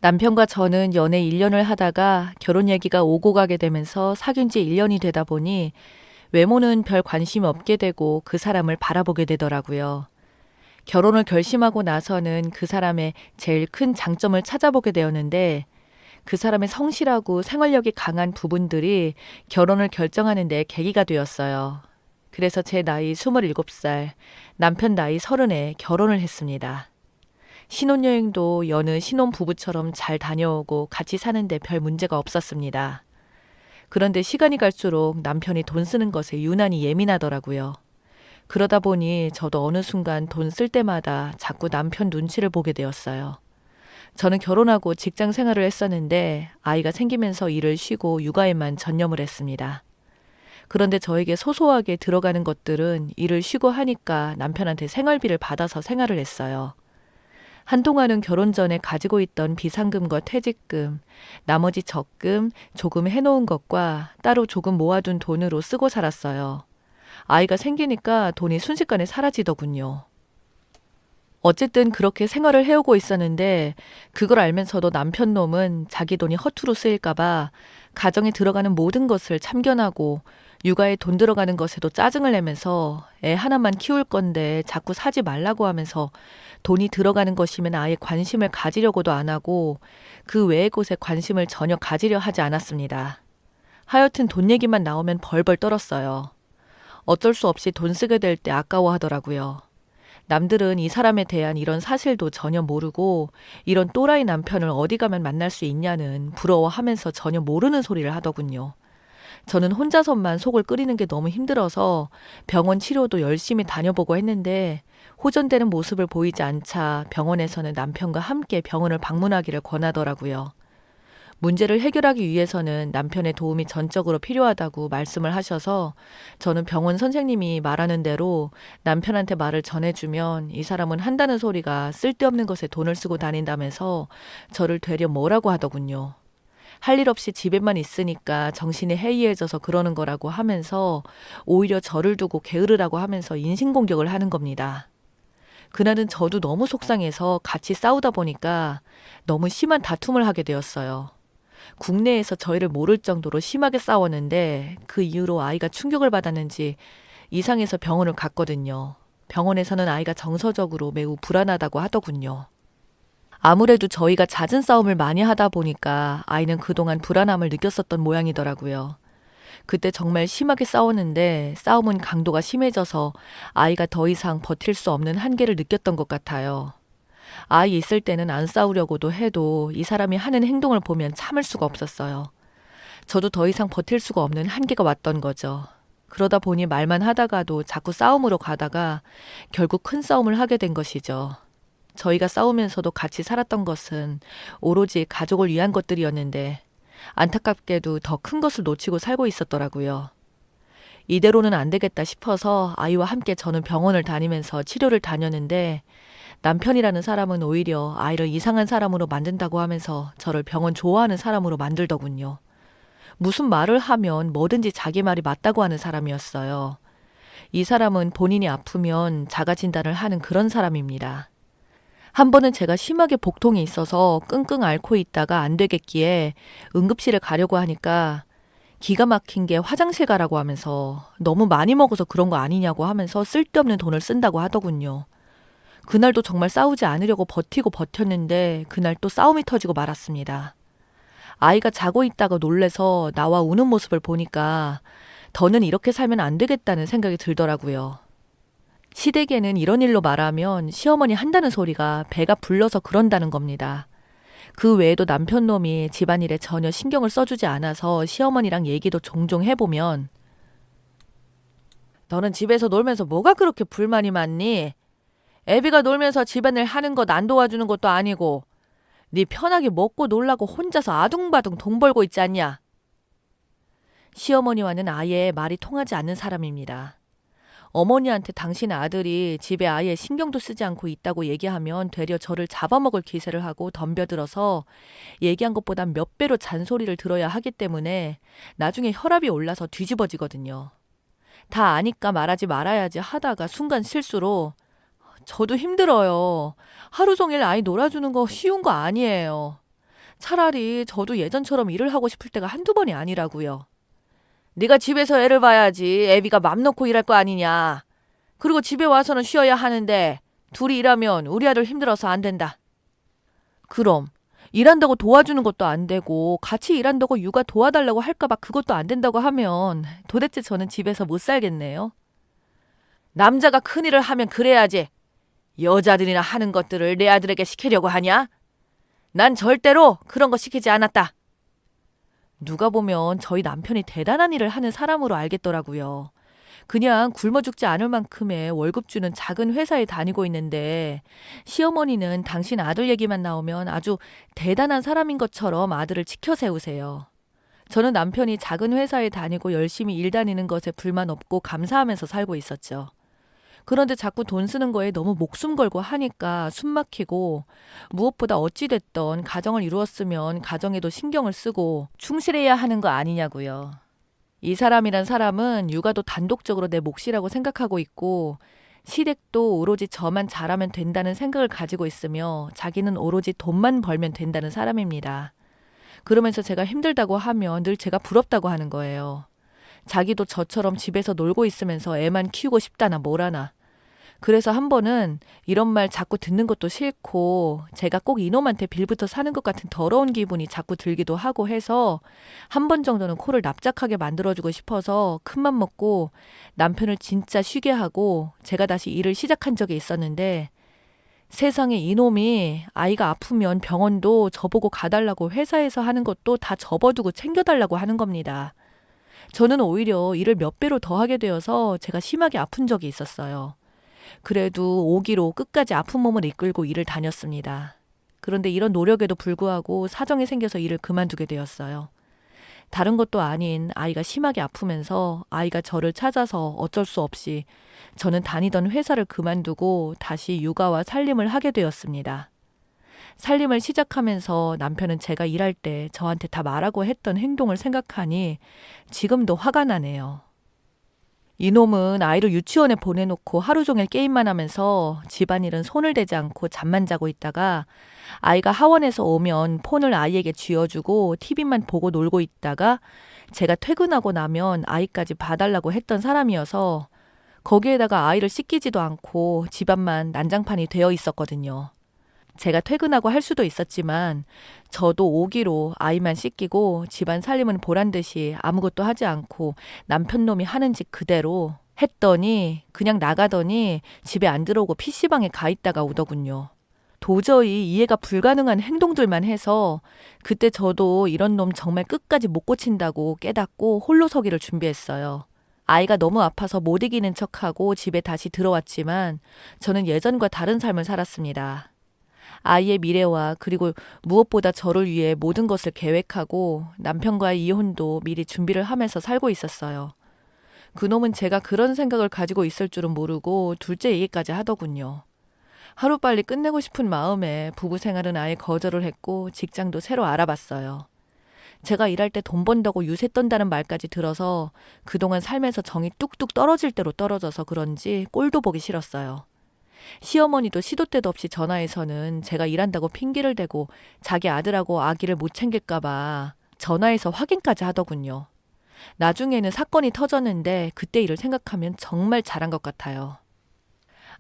남편과 저는 연애 1년을 하다가 결혼 얘기가 오고 가게 되면서 사귄 지 1년이 되다 보니 외모는 별 관심이 없게 되고 그 사람을 바라보게 되더라고요. 결혼을 결심하고 나서는 그 사람의 제일 큰 장점을 찾아보게 되었는데 그 사람의 성실하고 생활력이 강한 부분들이 결혼을 결정하는 데 계기가 되었어요. 그래서 제 나이 27살, 남편 나이 30에 결혼을 했습니다. 신혼여행도 여느 신혼부부처럼 잘 다녀오고 같이 사는데 별 문제가 없었습니다. 그런데 시간이 갈수록 남편이 돈 쓰는 것에 유난히 예민하더라고요. 그러다 보니 저도 어느 순간 돈 쓸 때마다 자꾸 남편 눈치를 보게 되었어요. 저는 결혼하고 직장 생활을 했었는데 아이가 생기면서 일을 쉬고 육아에만 전념을 했습니다. 그런데 저에게 소소하게 들어가는 것들은 일을 쉬고 하니까 남편한테 생활비를 받아서 생활을 했어요. 한동안은 결혼 전에 가지고 있던 비상금과 퇴직금, 나머지 적금, 조금 해놓은 것과 따로 조금 모아둔 돈으로 쓰고 살았어요. 아이가 생기니까 돈이 순식간에 사라지더군요. 어쨌든 그렇게 생활을 해오고 있었는데 그걸 알면서도 남편 놈은 자기 돈이 허투루 쓰일까봐 가정에 들어가는 모든 것을 참견하고 육아에 돈 들어가는 것에도 짜증을 내면서 애 하나만 키울 건데 자꾸 사지 말라고 하면서 돈이 들어가는 것이면 아예 관심을 가지려고도 안 하고 그 외의 곳에 관심을 전혀 가지려 하지 않았습니다. 하여튼 돈 얘기만 나오면 벌벌 떨었어요. 어쩔 수 없이 돈 쓰게 될 때 아까워하더라고요. 남들은 이 사람에 대한 이런 사실도 전혀 모르고 이런 또라이 남편을 어디 가면 만날 수 있냐는 부러워하면서 전혀 모르는 소리를 하더군요. 저는 혼자서만 속을 끓이는 게 너무 힘들어서 병원 치료도 열심히 다녀보고 했는데 호전되는 모습을 보이지 않자 병원에서는 남편과 함께 병원을 방문하기를 권하더라고요. 문제를 해결하기 위해서는 남편의 도움이 전적으로 필요하다고 말씀을 하셔서 저는 병원 선생님이 말하는 대로 남편한테 말을 전해주면 이 사람은 한다는 소리가 쓸데없는 것에 돈을 쓰고 다닌다면서 저를 되려 뭐라고 하더군요. 할 일 없이 집에만 있으니까 정신이 해이해져서 그러는 거라고 하면서 오히려 저를 두고 게으르라고 하면서 인신공격을 하는 겁니다. 그날은 저도 너무 속상해서 같이 싸우다 보니까 너무 심한 다툼을 하게 되었어요. 국내에서 저희를 모를 정도로 심하게 싸웠는데 그 이후로 아이가 충격을 받았는지 이상해서 병원을 갔거든요. 병원에서는 아이가 정서적으로 매우 불안하다고 하더군요. 아무래도 저희가 잦은 싸움을 많이 하다 보니까 아이는 그동안 불안함을 느꼈었던 모양이더라고요. 그때 정말 심하게 싸웠는데 싸움은 강도가 심해져서 아이가 더 이상 버틸 수 없는 한계를 느꼈던 것 같아요. 아이 있을 때는 안 싸우려고도 해도 이 사람이 하는 행동을 보면 참을 수가 없었어요. 저도 더 이상 버틸 수가 없는 한계가 왔던 거죠. 그러다 보니 말만 하다가도 자꾸 싸움으로 가다가 결국 큰 싸움을 하게 된 것이죠. 저희가 싸우면서도 같이 살았던 것은 오로지 가족을 위한 것들이었는데 안타깝게도 더 큰 것을 놓치고 살고 있었더라고요. 이대로는 안 되겠다 싶어서 아이와 함께 저는 병원을 다니면서 치료를 다녔는데 남편이라는 사람은 오히려 아이를 이상한 사람으로 만든다고 하면서 저를 병원 좋아하는 사람으로 만들더군요. 무슨 말을 하면 뭐든지 자기 말이 맞다고 하는 사람이었어요. 이 사람은 본인이 아프면 자가 진단을 하는 그런 사람입니다. 한 번은 제가 심하게 복통이 있어서 끙끙 앓고 있다가 안 되겠기에 응급실에 가려고 하니까 기가 막힌 게 화장실 가라고 하면서 너무 많이 먹어서 그런 거 아니냐고 하면서 쓸데없는 돈을 쓴다고 하더군요. 그날도 정말 싸우지 않으려고 버티고 버텼는데 그날 또 싸움이 터지고 말았습니다. 아이가 자고 있다가 놀래서 나와 우는 모습을 보니까 더는 이렇게 살면 안 되겠다는 생각이 들더라고요. 시댁에는 이런 일로 말하면 시어머니 한다는 소리가 배가 불러서 그런다는 겁니다. 그 외에도 남편 놈이 집안일에 전혀 신경을 써주지 않아서 시어머니랑 얘기도 종종 해보면 너는 집에서 놀면서 뭐가 그렇게 불만이 많니? 애비가 놀면서 집안일 하는 것 안 도와주는 것도 아니고 네 편하게 먹고 놀라고 혼자서 아둥바둥 돈 벌고 있지 않냐? 시어머니와는 아예 말이 통하지 않는 사람입니다. 어머니한테 당신의 아들이 집에 아예 신경도 쓰지 않고 있다고 얘기하면 되려 저를 잡아먹을 기세를 하고 덤벼들어서 얘기한 것보단 몇 배로 잔소리를 들어야 하기 때문에 나중에 혈압이 올라서 뒤집어지거든요. 다 아니까 말하지 말아야지 하다가 순간 실수로 저도 힘들어요. 하루 종일 아이 놀아주는 거 쉬운 거 아니에요. 차라리 저도 예전처럼 일을 하고 싶을 때가 한두 번이 아니라고요. 네가 집에서 애를 봐야지 애비가 맘 놓고 일할 거 아니냐. 그리고 집에 와서는 쉬어야 하는데 둘이 일하면 우리 아들 힘들어서 안 된다. 그럼 일한다고 도와주는 것도 안 되고 같이 일한다고 육아 도와달라고 할까봐 그것도 안 된다고 하면 도대체 저는 집에서 못 살겠네요. 남자가 큰일을 하면 그래야지. 여자들이나 하는 것들을 내 아들에게 시키려고 하냐? 난 절대로 그런 거 시키지 않았다. 누가 보면 저희 남편이 대단한 일을 하는 사람으로 알겠더라고요. 그냥 굶어 죽지 않을 만큼의 월급 주는 작은 회사에 다니고 있는데 시어머니는 당신 아들 얘기만 나오면 아주 대단한 사람인 것처럼 아들을 치켜 세우세요. 저는 남편이 작은 회사에 다니고 열심히 일 다니는 것에 불만 없고 감사하면서 살고 있었죠. 그런데 자꾸 돈 쓰는 거에 너무 목숨 걸고 하니까 숨 막히고 무엇보다 어찌됐던 가정을 이루었으면 가정에도 신경을 쓰고 충실해야 하는 거 아니냐고요. 이 사람이란 사람은 육아도 단독적으로 내 몫이라고 생각하고 있고 시댁도 오로지 저만 잘하면 된다는 생각을 가지고 있으며 자기는 오로지 돈만 벌면 된다는 사람입니다. 그러면서 제가 힘들다고 하면 늘 제가 부럽다고 하는 거예요. 자기도 저처럼 집에서 놀고 있으면서 애만 키우고 싶다나 뭐라나. 그래서 한 번은 이런 말 자꾸 듣는 것도 싫고 제가 꼭 이놈한테 빌부터 사는 것 같은 더러운 기분이 자꾸 들기도 하고 해서 한 번 정도는 코를 납작하게 만들어주고 싶어서 큰맘 먹고 남편을 진짜 쉬게 하고 제가 다시 일을 시작한 적이 있었는데 세상에 이놈이 아이가 아프면 병원도 저보고 가달라고 회사에서 하는 것도 다 접어두고 챙겨달라고 하는 겁니다. 저는 오히려 일을 몇 배로 더 하게 되어서 제가 심하게 아픈 적이 있었어요. 그래도 오기로 끝까지 아픈 몸을 이끌고 일을 다녔습니다. 그런데 이런 노력에도 불구하고 사정이 생겨서 일을 그만두게 되었어요. 다른 것도 아닌 아이가 심하게 아프면서 아이가 저를 찾아서 어쩔 수 없이 저는 다니던 회사를 그만두고 다시 육아와 살림을 하게 되었습니다. 살림을 시작하면서 남편은 제가 일할 때 저한테 다 말하고 했던 행동을 생각하니 지금도 화가 나네요. 이놈은 아이를 유치원에 보내놓고 하루 종일 게임만 하면서 집안일은 손을 대지 않고 잠만 자고 있다가 아이가 하원에서 오면 폰을 아이에게 쥐어주고 TV만 보고 놀고 있다가 제가 퇴근하고 나면 아이까지 봐달라고 했던 사람이어서 거기에다가 아이를 씻기지도 않고 집안만 난장판이 되어 있었거든요. 제가 퇴근하고 할 수도 있었지만 저도 오기로 아이만 씻기고 집안 살림은 보란 듯이 아무것도 하지 않고 남편 놈이 하는 짓 그대로 했더니 그냥 나가더니 집에 안 들어오고 PC방에 가 있다가 오더군요. 도저히 이해가 불가능한 행동들만 해서 그때 저도 이런 놈 정말 끝까지 못 고친다고 깨닫고 홀로 서기를 준비했어요. 아이가 너무 아파서 못 이기는 척하고 집에 다시 들어왔지만 저는 예전과 다른 삶을 살았습니다. 아이의 미래와 그리고 무엇보다 저를 위해 모든 것을 계획하고 남편과의 이혼도 미리 준비를 하면서 살고 있었어요. 그놈은 제가 그런 생각을 가지고 있을 줄은 모르고 둘째 얘기까지 하더군요. 하루빨리 끝내고 싶은 마음에 부부 생활은 아예 거절을 했고 직장도 새로 알아봤어요. 제가 일할 때 돈 번다고 유세 떤다는 말까지 들어서 그동안 삶에서 정이 뚝뚝 떨어질 대로 떨어져서 그런지 꼴도 보기 싫었어요. 시어머니도 시도 때도 없이 전화해서는 제가 일한다고 핑계를 대고 자기 아들하고 아기를 못 챙길까봐 전화해서 확인까지 하더군요. 나중에는 사건이 터졌는데 그때 일을 생각하면 정말 잘한 것 같아요.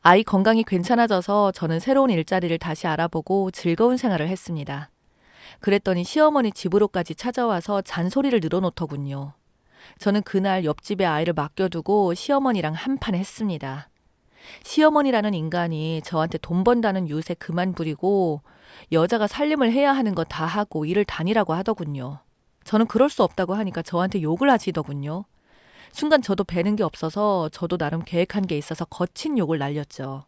아이 건강이 괜찮아져서 저는 새로운 일자리를 다시 알아보고 즐거운 생활을 했습니다. 그랬더니 시어머니 집으로까지 찾아와서 잔소리를 늘어놓더군요. 저는 그날 옆집에 아이를 맡겨두고 시어머니랑 한판 했습니다. 시어머니라는 인간이 저한테 돈 번다는 유세 그만 부리고 여자가 살림을 해야 하는 거 다 하고 일을 다니라고 하더군요. 저는 그럴 수 없다고 하니까 저한테 욕을 하시더군요. 순간 저도 배는 게 없어서 저도 나름 계획한 게 있어서 거친 욕을 날렸죠.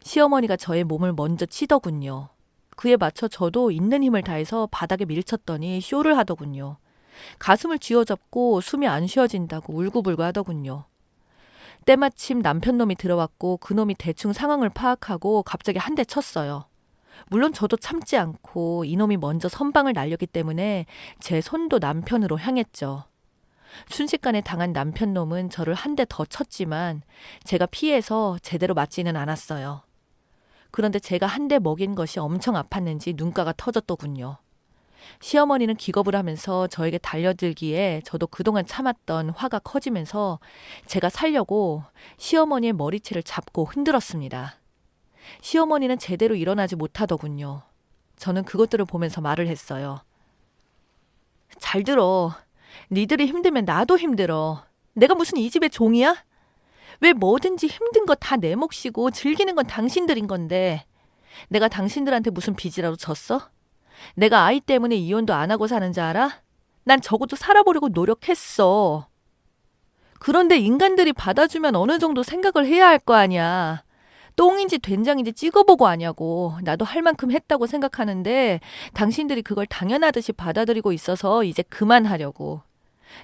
시어머니가 저의 몸을 먼저 치더군요. 그에 맞춰 저도 있는 힘을 다해서 바닥에 밀쳤더니 쇼를 하더군요. 가슴을 쥐어잡고 숨이 안 쉬어진다고 울고불고 하더군요. 때마침 남편 놈이 들어왔고 그놈이 대충 상황을 파악하고 갑자기 한 대 쳤어요. 물론 저도 참지 않고 이놈이 먼저 선방을 날렸기 때문에 제 손도 남편으로 향했죠. 순식간에 당한 남편 놈은 저를 한 대 더 쳤지만 제가 피해서 제대로 맞지는 않았어요. 그런데 제가 한 대 먹인 것이 엄청 아팠는지 눈가가 터졌더군요. 시어머니는 기겁을 하면서 저에게 달려들기에 저도 그동안 참았던 화가 커지면서 제가 살려고 시어머니의 머리채를 잡고 흔들었습니다. 시어머니는 제대로 일어나지 못하더군요. 저는 그것들을 보면서 말을 했어요. 잘 들어. 니들이 힘들면 나도 힘들어. 내가 무슨 이 집의 종이야? 왜 뭐든지 힘든 거 다 내 몫이고 즐기는 건 당신들인 건데 내가 당신들한테 무슨 빚이라도 졌어? 내가 아이 때문에 이혼도 안 하고 사는 줄 알아? 난 적어도 살아보려고 노력했어. 그런데 인간들이 받아주면 어느 정도 생각을 해야 할 거 아니야. 똥인지 된장인지 찍어보고 하냐고. 나도 할 만큼 했다고 생각하는데 당신들이 그걸 당연하듯이 받아들이고 있어서 이제 그만하려고.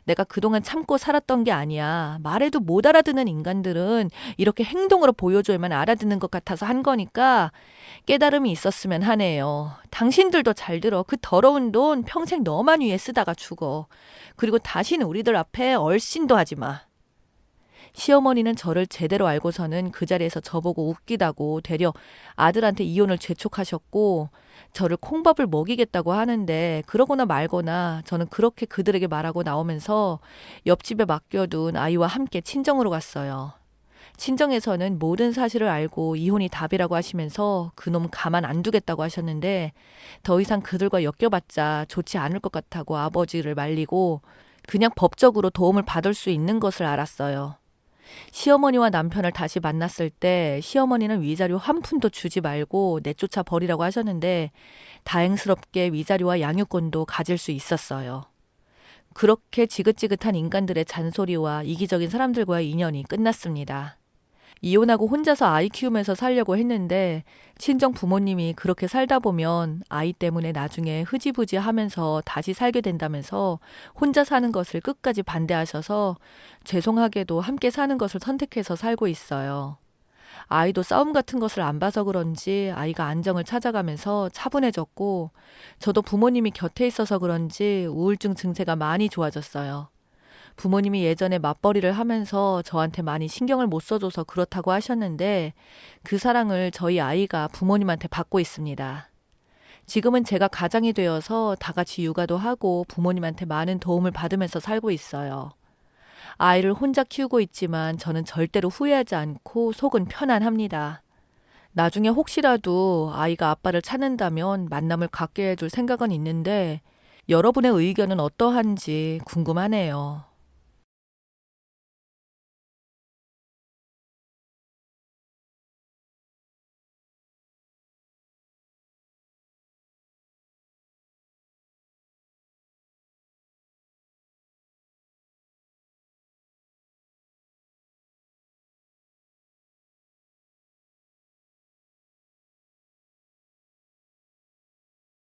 내가 그동안 참고 살았던 게 아니야. 말해도 못 알아듣는 인간들은 이렇게 행동으로 보여줘야만 알아듣는 것 같아서 한 거니까 깨달음이 있었으면 하네요. 당신들도 잘 들어. 그 더러운 돈 평생 너만 위해 쓰다가 죽어. 그리고 다시는 우리들 앞에 얼씬도 하지 마. 시어머니는 저를 제대로 알고서는 그 자리에서 저보고 웃기다고 되려 아들한테 이혼을 재촉하셨고 저를 콩밥을 먹이겠다고 하는데 그러거나 말거나 저는 그렇게 그들에게 말하고 나오면서 옆집에 맡겨둔 아이와 함께 친정으로 갔어요. 친정에서는 모든 사실을 알고 이혼이 답이라고 하시면서 그놈 가만 안 두겠다고 하셨는데 더 이상 그들과 엮여봤자 좋지 않을 것 같다고 아버지를 말리고 그냥 법적으로 도움을 받을 수 있는 것을 알았어요. 시어머니와 남편을 다시 만났을 때 시어머니는 위자료 한 푼도 주지 말고 내쫓아 버리라고 하셨는데 다행스럽게 위자료와 양육권도 가질 수 있었어요. 그렇게 지긋지긋한 인간들의 잔소리와 이기적인 사람들과의 인연이 끝났습니다. 이혼하고 혼자서 아이 키우면서 살려고 했는데 친정 부모님이 그렇게 살다 보면 아이 때문에 나중에 흐지부지 하면서 다시 살게 된다면서 혼자 사는 것을 끝까지 반대하셔서 죄송하게도 함께 사는 것을 선택해서 살고 있어요. 아이도 싸움 같은 것을 안 봐서 그런지 아이가 안정을 찾아가면서 차분해졌고 저도 부모님이 곁에 있어서 그런지 우울증 증세가 많이 좋아졌어요. 부모님이 예전에 맞벌이를 하면서 저한테 많이 신경을 못 써줘서 그렇다고 하셨는데 그 사랑을 저희 아이가 부모님한테 받고 있습니다. 지금은 제가 가장이 되어서 다 같이 육아도 하고 부모님한테 많은 도움을 받으면서 살고 있어요. 아이를 혼자 키우고 있지만 저는 절대로 후회하지 않고 속은 편안합니다. 나중에 혹시라도 아이가 아빠를 찾는다면 만남을 갖게 해줄 생각은 있는데 여러분의 의견은 어떠한지 궁금하네요.